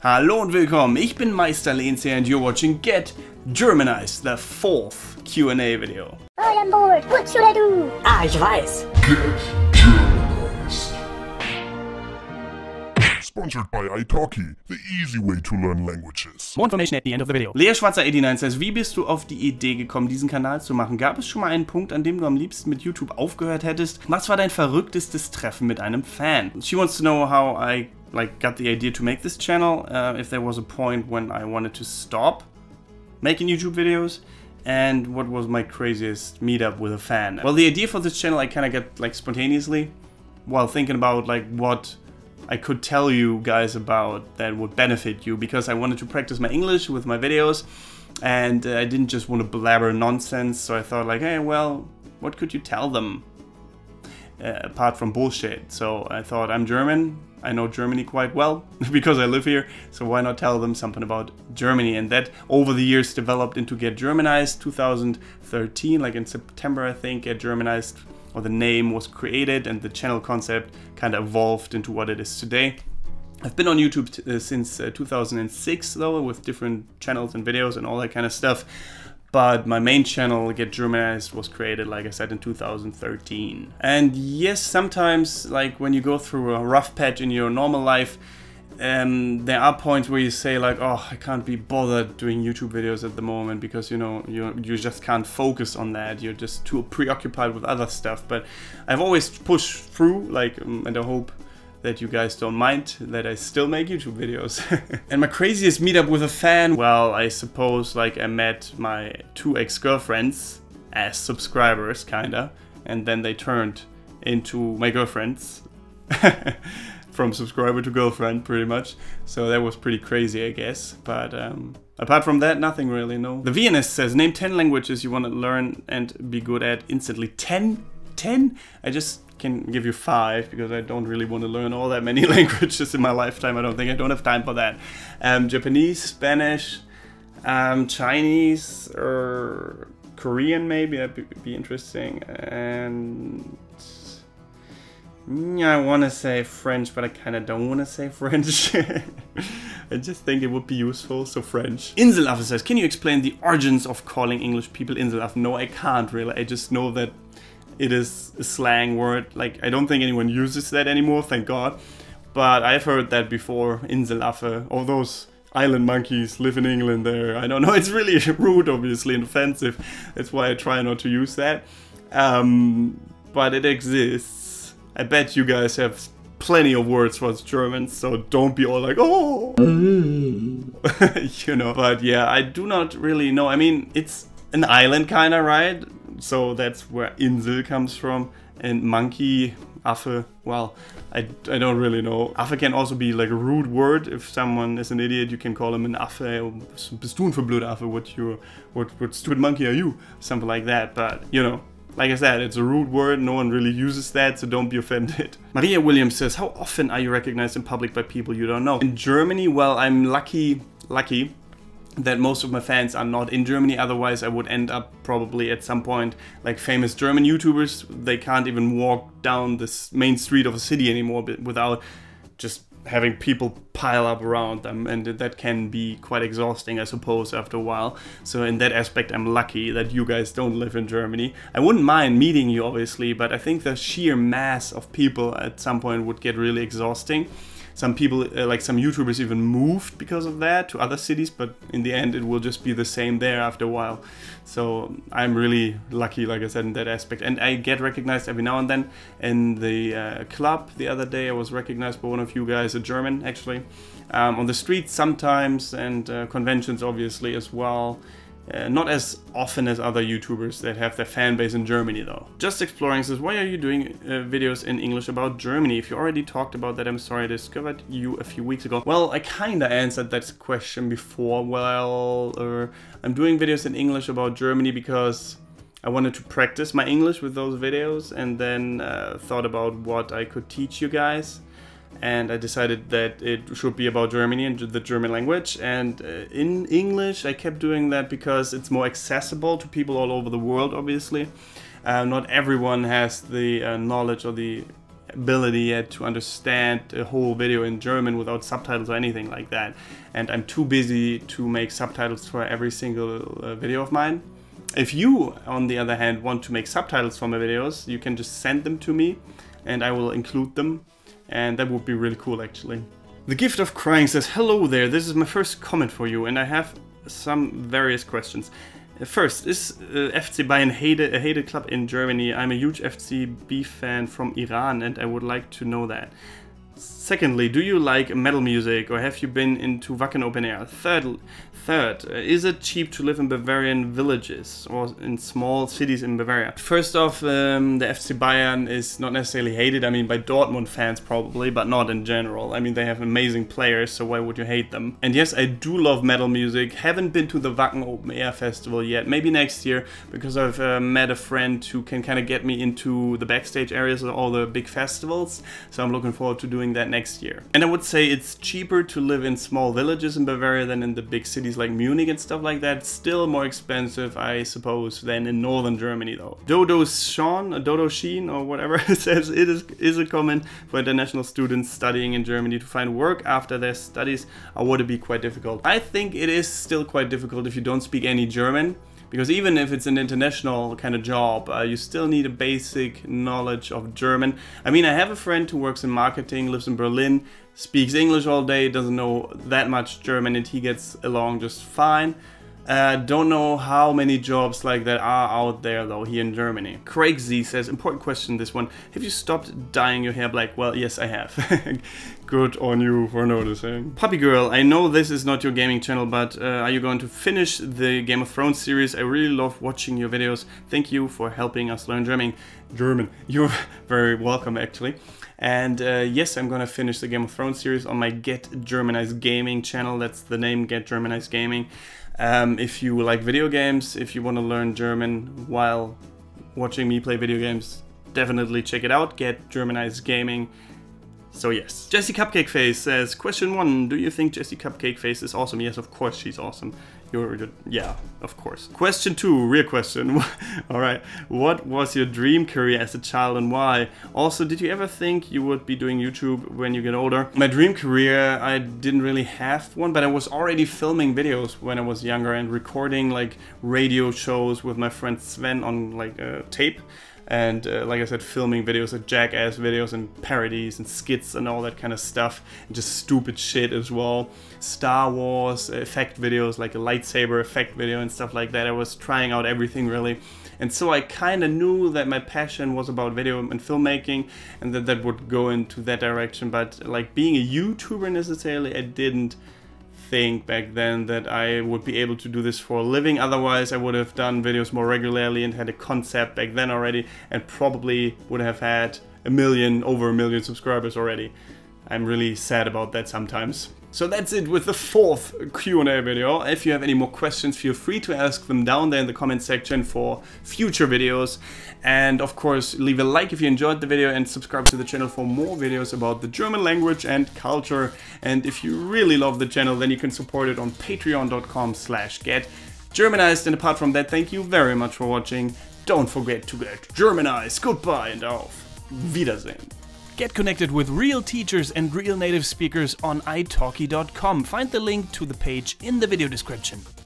Hallo und willkommen, ich bin Meister Lenz and you're watching Get Germanized, the 4th Q&A video. I am bored, what should I do? Ah, ich weiß. Get Germanized. Sponsored by italki, the easy way to learn languages. More information at the end of the video. Lea Schwarzer89 says, wie bist du auf die Idee gekommen, diesen Kanal zu machen? Gab es schon mal einen Punkt, an dem du am liebsten mit YouTube aufgehört hättest? Was war dein verrücktestes Treffen mit einem Fan? She wants to know how I got the idea to make this channel, if there was a point when I wanted to stop making YouTube videos, and what was my craziest meetup with a fan. Well, the idea for this channel I kind of got spontaneously while thinking about what I could tell you guys about that would benefit you, because I wanted to practice my English with my videos and I didn't just want to blabber nonsense. So I thought hey, well, what could you tell them apart from bullshit? So I thought, I'm German, I know Germany quite well because I live here, so why not tell them something about Germany? And that over the years developed into Get Germanized 2013, in September I think. Get Germanized, or the name, was created and the channel concept kind of evolved into what it is today. I've been on YouTube since 2006 though, with different channels and videos and all that kind of stuff. But my main channel, Get Germanized, was created, like I said, in 2013. And yes, sometimes, when you go through a rough patch in your normal life, there are points where you say oh, I can't be bothered doing YouTube videos at the moment because you just can't focus on that. You're just too preoccupied with other stuff. But I've always pushed through, and I hope that you guys don't mind that I still make YouTube videos. And my craziest meetup with a fan, well, I suppose I met my 2 ex-girlfriends as subscribers, kinda, and then they turned into my girlfriends. From subscriber to girlfriend, pretty much. So that was pretty crazy, I guess. But apart from that, nothing really, no. The Viennist says, name 10 languages you want to learn and be good at instantly. 10? 10? I just can give you 5 because I don't really want to learn all that many languages in my lifetime. I don't have time for that. Japanese, Spanish, Chinese, or Korean maybe, that'd be interesting. And I want to say French, but I kind of don't want to say French. I just think it would be useful, so French. Inselaffe says, can you explain the origins of calling English people Inselaffe? No, I can't really. I just know that it is a slang word. I don't think anyone uses that anymore, thank God. But I've heard that before, Inselaffe. All those island monkeys live in England there. I don't know, it's really rude, obviously, and offensive. That's why I try not to use that. But it exists. I bet you guys have plenty of words for us Germans, so don't be all oh! But yeah, I do not really know. I mean, it's an island kinda, right? So that's where Insel comes from. And monkey, Affe, well, I don't really know. Affe can also be a rude word. If someone is an idiot, you can call him an Affe. Bist du ein verblöder Affe? What stupid monkey are you? Something like that, but like I said, it's a rude word, no one really uses that, so don't be offended. Maria Williams says, how often are you recognized in public by people you don't know? In Germany, well, I'm lucky that most of my fans are not in Germany, otherwise I would end up probably at some point like famous German YouTubers. They can't even walk down this main street of a city anymore without just having people pile up around them, and that can be quite exhausting, I suppose, after a while. So in that aspect, I'm lucky that you guys don't live in Germany. I wouldn't mind meeting you, obviously, but I think the sheer mass of people at some point would get really exhausting. Some people, some YouTubers, even moved because of that to other cities, but in the end it will just be the same there after a while. So I'm really lucky, like I said, in that aspect. And I get recognized every now and then. In the club the other day, I was recognized by one of you guys, a German actually. On the streets sometimes, and conventions obviously as well. Not as often as other YouTubers that have their fan base in Germany though. Just Exploring says, why are you doing videos in English about Germany? If you already talked about that, I'm sorry, I discovered you a few weeks ago. Well, I kinda answered that question before. Well, I'm doing videos in English about Germany because I wanted to practice my English with those videos, and then thought about what I could teach you guys. And I decided that it should be about Germany and the German language. And in English, I kept doing that because it's more accessible to people all over the world, obviously. Not everyone has the knowledge or the ability yet to understand a whole video in German without subtitles or anything like that. And I'm too busy to make subtitles for every single video of mine. If you, on the other hand, want to make subtitles for my videos, you can just send them to me and I will include them. And that would be really cool, actually. The Gift of Crying says, hello there, this is my first comment for you and I have some various questions. First, is FC Bayern a hated club in Germany? I'm a huge FCB fan from Iran and I would like to know that. Secondly, do you like metal music or have you been into Wacken Open Air? Third, is it cheap to live in Bavarian villages or in small cities in Bavaria? First off, the FC Bayern is not necessarily hated. I mean, by Dortmund fans probably, but not in general. I mean, they have amazing players, so why would you hate them? And yes, I do love metal music. Haven't been to the Wacken Open Air Festival yet. Maybe next year, because I've met a friend who can kind of get me into the backstage areas of all the big festivals. So I'm looking forward to doing that next year. And I would say it's cheaper to live in small villages in Bavaria than in the big cities like Munich and stuff like that. Still more expensive, I suppose, than in northern Germany though. Dodo Sheen or whatever it says, it is a comment for international students studying in Germany to find work after their studies, or would it be quite difficult? I think it is still quite difficult if you don't speak any German. Because even if it's an international kind of job, you still need a basic knowledge of German. I mean, I have a friend who works in marketing, lives in Berlin, speaks English all day, doesn't know that much German, and he gets along just fine. Don't know how many jobs like that are out there though here in Germany. Craig Z says, important question this one, have you stopped dyeing your hair black? Well, yes I have. Good on you for noticing. Puppy Girl, I know this is not your gaming channel, but are you going to finish the Game of Thrones series? I really love watching your videos. Thank you for helping us learn German. You're very welcome actually. And yes, I'm gonna finish the Game of Thrones series on my Get Germanized Gaming channel. That's the name, Get Germanized Gaming. If you like video games, if you want to learn German while watching me play video games, definitely check it out, Get Germanized Gaming. So yes. Jessie Cupcake Face says, question 1, do you think Jessie Cupcake Face is awesome? Yes, of course she's awesome. Yeah, of course. Question 2, real question. Alright, what was your dream career as a child and why? Also, did you ever think you would be doing YouTube when you get older? My dream career, I didn't really have one, but I was already filming videos when I was younger and recording like radio shows with my friend Sven on like tape. And like I said, filming videos like jackass videos and parodies and skits and all that kind of stuff. And just stupid shit as well. Star Wars effect videos, like a lightsaber effect video and stuff like that. I was trying out everything really. And so I kind of knew that my passion was about video and filmmaking and that would go into that direction. But like being a YouTuber necessarily, I didn't think back then that I would be able to do this for a living. Otherwise I would have done videos more regularly and had a concept back then already and probably would have had over a million subscribers already. I'm really sad about that sometimes. So that's it with the 4th Q&A video. If you have any more questions, feel free to ask them down there in the comment section for future videos. And of course, leave a like if you enjoyed the video and subscribe to the channel for more videos about the German language and culture. And if you really love the channel, then you can support it on patreon.com/getgermanized. And apart from that, thank you very much for watching. Don't forget to get Germanized. Goodbye and auf Wiedersehen. Get connected with real teachers and real native speakers on italki.com. Find the link to the page in the video description.